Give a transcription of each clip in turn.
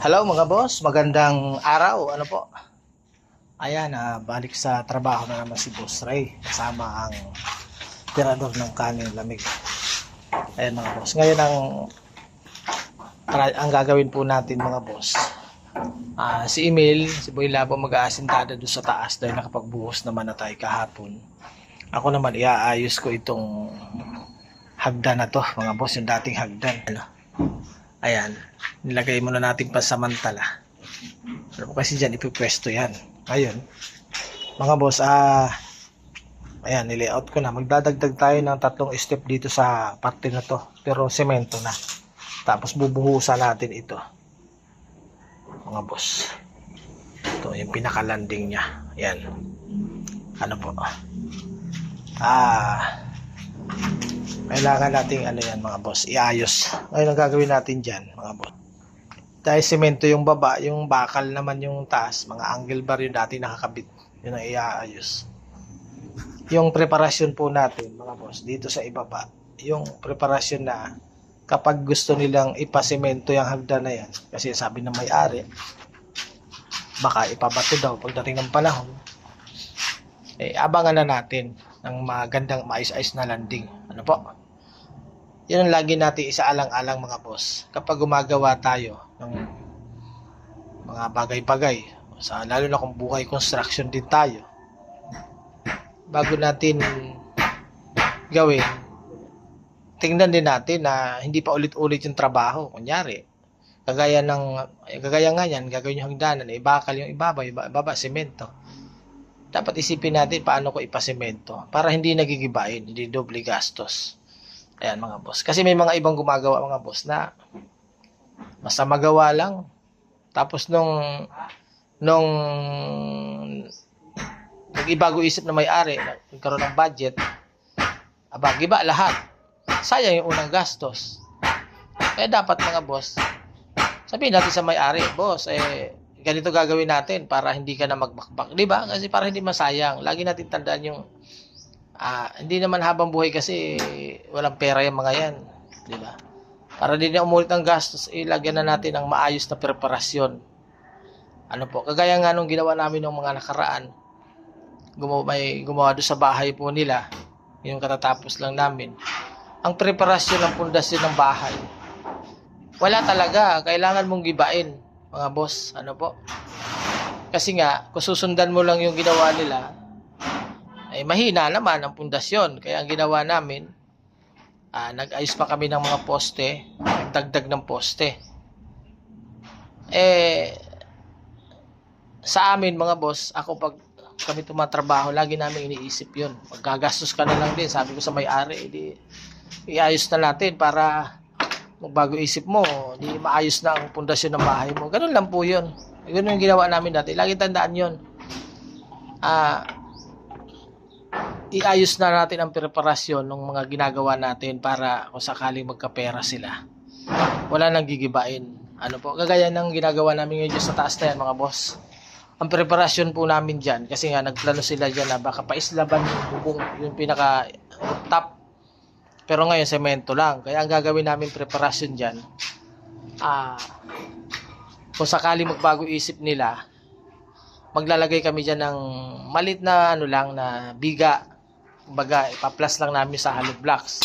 Hello mga boss, magandang araw. Ano po? Ayan, balik sa trabaho na naman si Boss Ray kasama ang tirador ng kanin lamig. Ayan mga boss. Ngayon ang gagawin po natin mga boss. Si Emil, si Boy Labo mag-aasintada doon sa taas dahil nakapagbuhos naman na tayo kahapon. Ako naman iaayos ko itong hagdan na to mga boss, yung dating hagdan. Ayan, nilagay muna natin pansamantala. Ano po kasi dyan, ipipwesto yan. Ayun, mga boss, ayan, nilayout ko na. Magdadagdag tayo ng 3 step dito sa parte na to. Pero semento na. Tapos bubuhusan natin ito. Mga boss. Ito, yung pinaka-landing niya. Ayan. Ano po? Kailangan nating yan mga boss, iayos. Ngayon ang gagawin natin dyan mga boss. Dahil semento yung baba, yung bakal naman yung taas, mga angle bar yung dati nakakabit. Yun ang iaayos. Yung preparasyon po natin mga boss, dito sa ibaba, yung preparasyon na kapag gusto nilang ipasemento yung hagdan na yan, kasi sabi ng may-ari, baka ipabato daw pagdating ng panahon, abangan na natin ng magandang mais-ayos na landing. Ano po? Yan ang lagi natin isaalang-alang mga boss. Kapag gumagawa tayo ng mga bagay-bagay, lalo na kung buhay construction din tayo, bago natin gawin, tingnan din natin na hindi pa ulit-ulit yung trabaho. Kunyari, kagaya nga yan, gagawin yung hagdanan, bakal yung ibaba, semento. Dapat isipin natin paano ko ipasemento para hindi nagigibain, hindi doble gastos. Ayan mga boss. Kasi may mga ibang gumagawa mga boss na basta magawa lang. Tapos nung nag-ibago isip na may-ari, nagkaroon ng budget, giba lahat. Sayang yung unang gastos. Kaya dapat mga boss, sabihin natin sa may-ari, boss, ganito gagawin natin para hindi ka na magbakbak. Di ba? Kasi para hindi masayang. Lagi natin tandaan yung hindi naman habang buhay kasi walang pera yung mga yan. Di ba? Para hindi na umulit ang gastos, ilagyan na natin ang maayos na preparasyon. Ano po? Kagaya nga nung ginawa namin ng mga nakaraan, gumawa doon sa bahay po nila, yung katatapos lang namin. Ang preparasyon ng pundasyon ng bahay, wala talaga. Kailangan mong gibain, mga boss. Ano po? Kasi nga, kung susundan mo lang yung ginawa nila, mahina naman ang pundasyon. Kaya ang ginawa namin, nag-ayos pa kami ng mga poste, nagdagdag ng poste. Sa amin mga boss, ako pag kami tumatrabaho, lagi namin iniisip yun. Maggagastos ka na lang din. Sabi ko sa may-ari, iayos na natin para magbago isip mo, di maayos na ang pundasyon ng bahay mo. Ganun lang po yun. Ganun yung ginawa namin dati. Lagi tandaan yun. Iayos na natin ang preparasyon ng mga ginagawa natin para kung sakaling magkapera sila, wala nang gigibain. Ano po? Kagaya ng ginagawa namin ngayon sa taas na yan mga boss. Ang preparasyon po namin dyan, kasi nga nagplano sila dyan na baka paislaban yung bubong, yung pinaka top. Pero ngayon, semento lang. Kaya ang gagawin namin preparasyon dyan, kung sakaling magbago isip nila, maglalagay kami dyan ng malit na na biga. Kumbaga, ipaplas lang namin sa hollow blocks.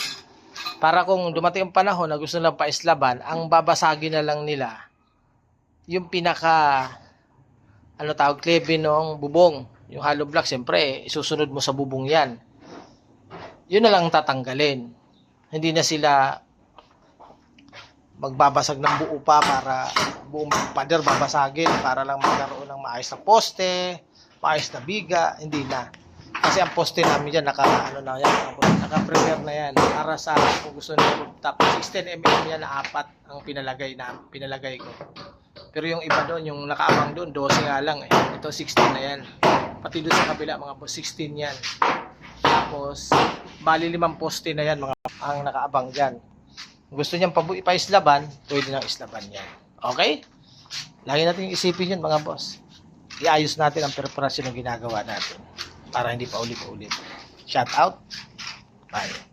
Para kung dumating ang panahon na gusto nilang paislaban, ang babasagin na lang nila yung pinaka klebe ng bubong. Yung hollow block, siyempre, isusunod mo sa bubong yan. Yun na lang tatanggalin. Hindi na sila magbabasag ng buo pa para buong pader babasagin para lang magkaroon ng maayos na poste, maayos na biga. Hindi na. Kasi ang poste namin dyan, naka-prepare na yan. Para sa kung gusto nyo, tapos 16mm yan na 4 ang pinalagay ko. Pero yung iba doon, yung nakaabang doon, 12 nga lang. Ito 16 na yan. Pati doon sa kabila, mga boss, 16 yan. Tapos, bali 5 poste na yan, mga ang nakaabang dyan. Kung gusto niyang ipaislaban, pwede nang islaban yan. Okay? Lagi natin isipin yun, mga boss. Iayos natin ang preparasyon ng ginagawa natin para hindi pa ulit-ulit. Shout out. Bye.